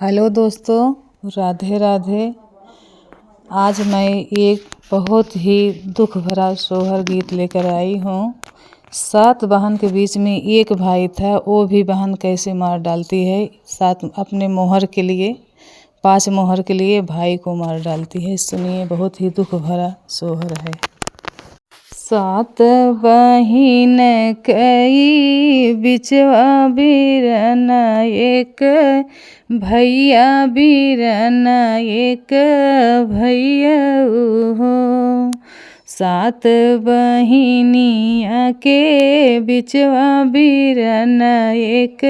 Hello दोस्तों, राधे राधे। आज मैं एक बहुत ही दुख भरा सोहर गीत लेकर आई हूँ। 7 बहन के बीच में एक भाई था, वो भी बहन कैसे मार डालती है। 7 अपने मोहर के लिए, 5 मोहर के लिए भाई को मार डालती है। सुनिए, बहुत ही दुख भरा सोहर है। 7 बहिन कई बिचवा बीरन एक भैया बीरन एक भैया हो। 7 बहिनिया के बिचवा बीरन एक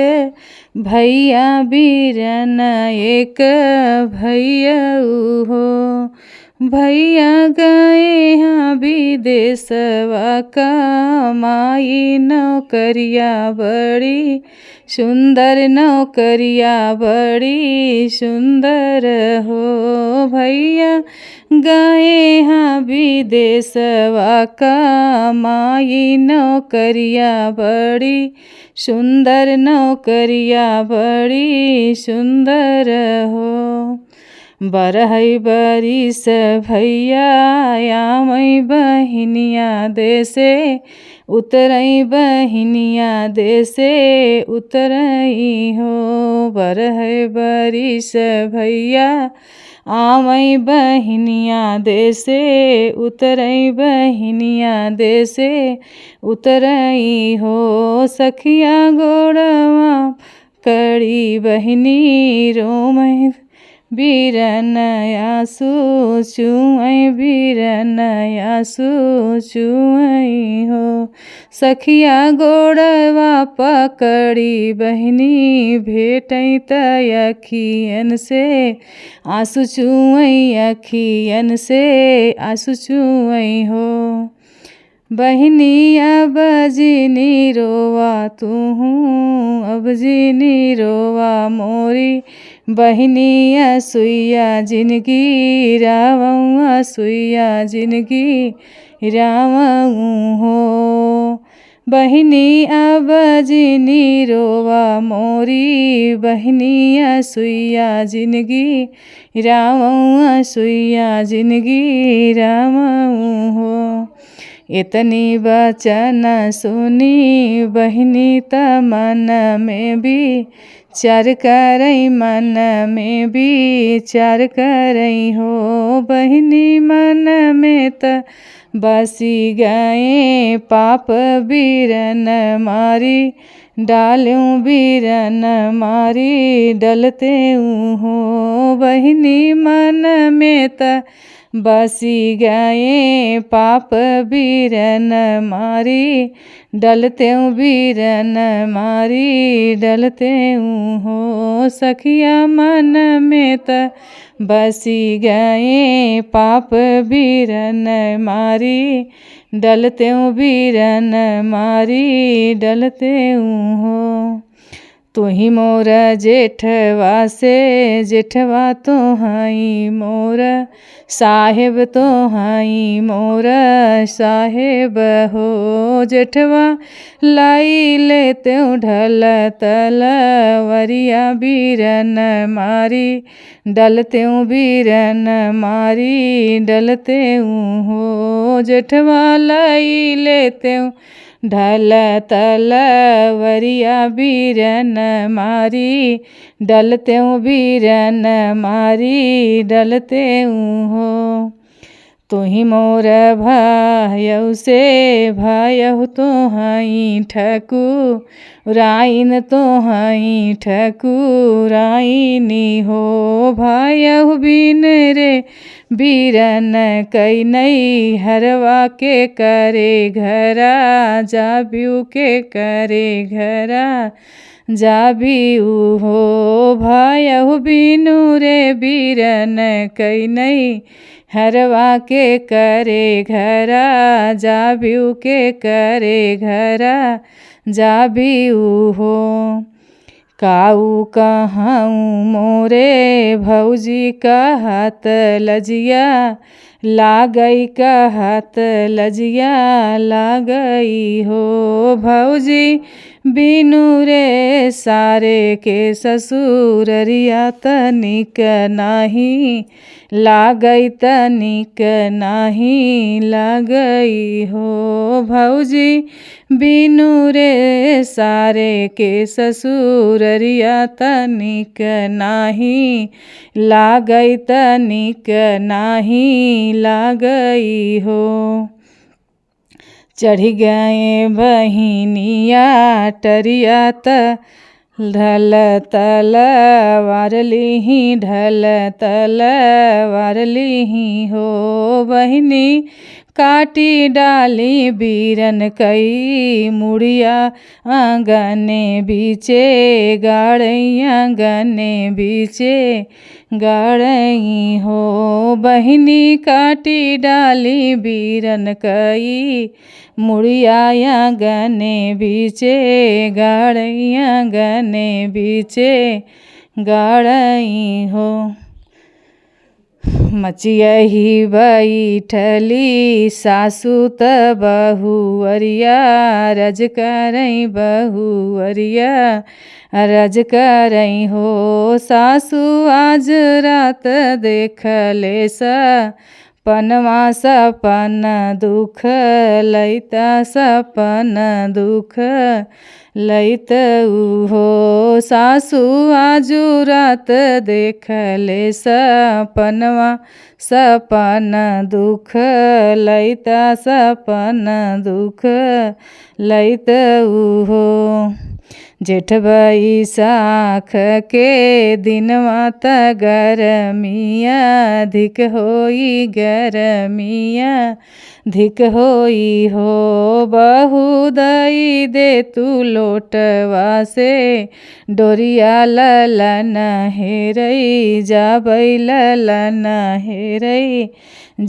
भैया बीरन एक भैया हो। भैया गए हाँ विदेशवा कमाई, नौकरिया बड़ी सुंदर नौकरिया बड़ी सुंदर हो। भैया गए हाँ विदेशवा कमाई, नौकरिया बड़ी सुंदर नौकरिया बड़ी सुंदर हो। बरहई बरिस भैया आमई बहिनिया देसे उतरई बहिनिया देसे उतरई हो। बरहई बरिस भैया आमई बहिनिया देसे उतरई बहिनिया देसे उतरई हो। सखिया गोड़वा कड़ी बहिनी रोमई बीरन आंसू चुअई बीरन आंसू चुअई हो। सखिया गोड़वा पकड़ी बहिनी भेटई त अखियन से आंसू चुअई अखियन से आंसू चुअई हो। बहिनी अब जिनी रोवा तूहू अब जिनी रोवा मोरी बहिनिया सुइया जिनगी रावऊँ सुइया जिनगी रावऊँ हो। बहिनी अब जिनी रोवा मोरी बहिनिया सुइया जिनगी रावऊँ सुइया जिनगी रावऊँ हो। इतनी वचन सुनी बहिनी त मन में भी चार करई मन में विचार करई हो। बहिनी मन में त बसी गए पाप बीरन मारी डालूं बीरन मारी डलते हो। बहिनी मन में त बसी गए पाप बीरन मारी डलते बीरन मारी डलते हो। सखिया मन में त बसी गए पाप बीरन मारी डलते बीरन मारी डलते हो। तुही मोर जेठवा से जेठवा तो हई मोर साहेब तो हई मोर साहेब हो। जेठवा लाई लेते ढल तलवरिया बीरन मारी डलते बीरन मारी डलते हो। जेठवा लाई लेते ढल तलवरिया बीरन मारी डलते बीरन मारी डलते हो। तुही मोर भायऊ से भायऊ तो हई ठकुराइन तो हई ठकुराइनी हो। भायऊ बिन रे बीरन कई नई हरवा के करे घरा जाबियू के करे घरा जाबियू हो। भायऊ बिनु रे बीरन कई नई हरवा के करे घरा जाबियू के करे घरा जाबियू हो। काऊ कहूँ मोरे भौजी कहत लजिया लागई कहत लजिया लागई हो। भौजी बिनु रे सारे के ससुररिया तनिक नाही लागई तनिक नाही लागई हो भौजी बिनु रे सारे के ससुररिया तनिक नाही लागई तनिक नाही लागई हो। चढ़ी गए बहिनिया टरिया ढल तलवार लिही ढल तलवार लिही हो बहिनी काटी डाली बीरन कई मुड़िया आंगने बीचे गाड़ई आंगने बीचे गाड़ई हो बहिनी काटी डाली बीरन कई मुड़िया आंगने बीचे गाड़ई आंगने बीचे गाड़ई हो। मचियही बैठली सासु त बहुअरिया रज करई बहुअरिया रज करई हो सासु आज रात देखले सपनवा सपन दुख लैता सपन दुख लैत हो सासु आजू रात देखले सपनवा सपन दुख लैता सपन दुख लैत हो। जेठ बैसाख के दिनवा त गरमिया धिक होई गरमिया धिक होई हो बहु दई दे तू लोटवा से डोरिया ललन हेरई जाबई ललन हेरई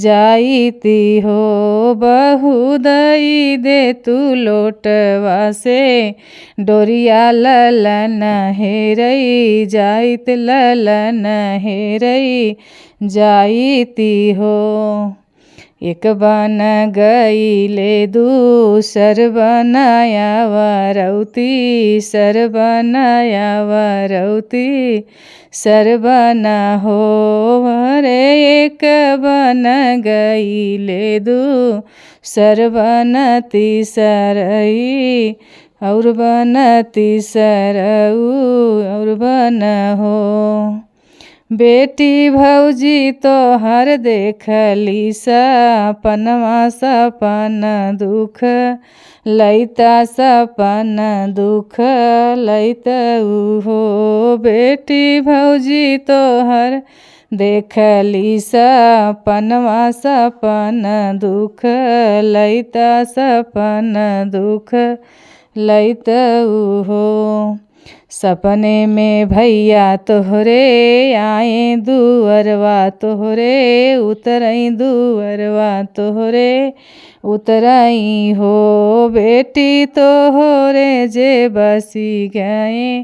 जाईती हो बहु दई दे तू लोटवा से डोरिया ललन हेरई जाइत ललन हेरई जाईती हो। एक बन गईले दूसर बनाया वरौती सर बनाया वरौती सर बना हो रे एक बन गईले दूसर बनती सरई और बनती सरऊ और बन हो। बेटी भौजी तो हर देखली सपनवा सपन दुख लैता सपन दुख लैत हो बेटी भौजी तो हर देखली सपनवा सपन दुख लैता सपन दुख लैत हो। सपने में भैया तोहरे आए दुअरवा तोहरे उतरई दुअरवा तोहरे उतरई हो बेटी तोहरे जे बसी गए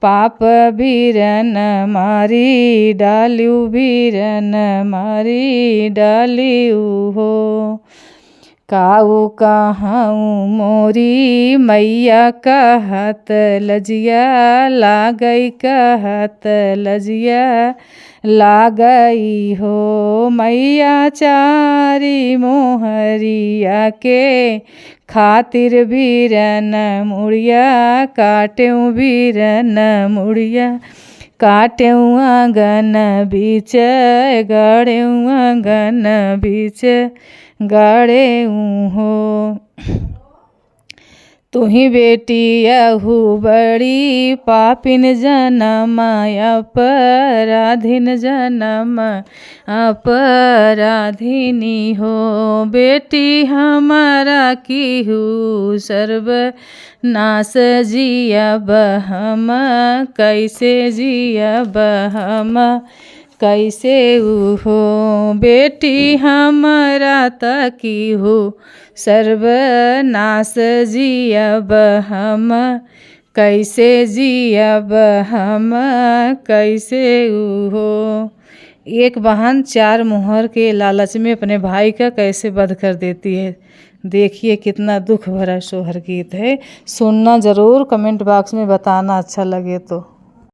पाप बीरन मारी डाल्यू बीरन मारी डाल्यू हो। काऊ कहाऊँ मोरी मैया कहत लजिया लागई कहत लजिया लागई हो मैया चारी मोहरिया के खातिर बीरन मुड़िया काट्यूँ बीरन मुड़िया काट्यूँ आंगन बीच गड़्यूँ आंगन बीच गड़े हो। तुही बेटी अहू बड़ी पापिन जनम अपराधिन जनम अपराधिनी हो बेटी हमारा की हूँ सर्व नास जियब हम कैसे जियब हम कैसे हो बेटी हमारा तकी हो सर्वनाश जियब हम कैसे जियब हम कैसे हो। एक बहन चार मोहर के लालच में अपने भाई का कैसे वध कर देती है। देखिए कितना दुख भरा सोहर गीत है। सुनना ज़रूर, कमेंट बॉक्स में बताना अच्छा लगे तो।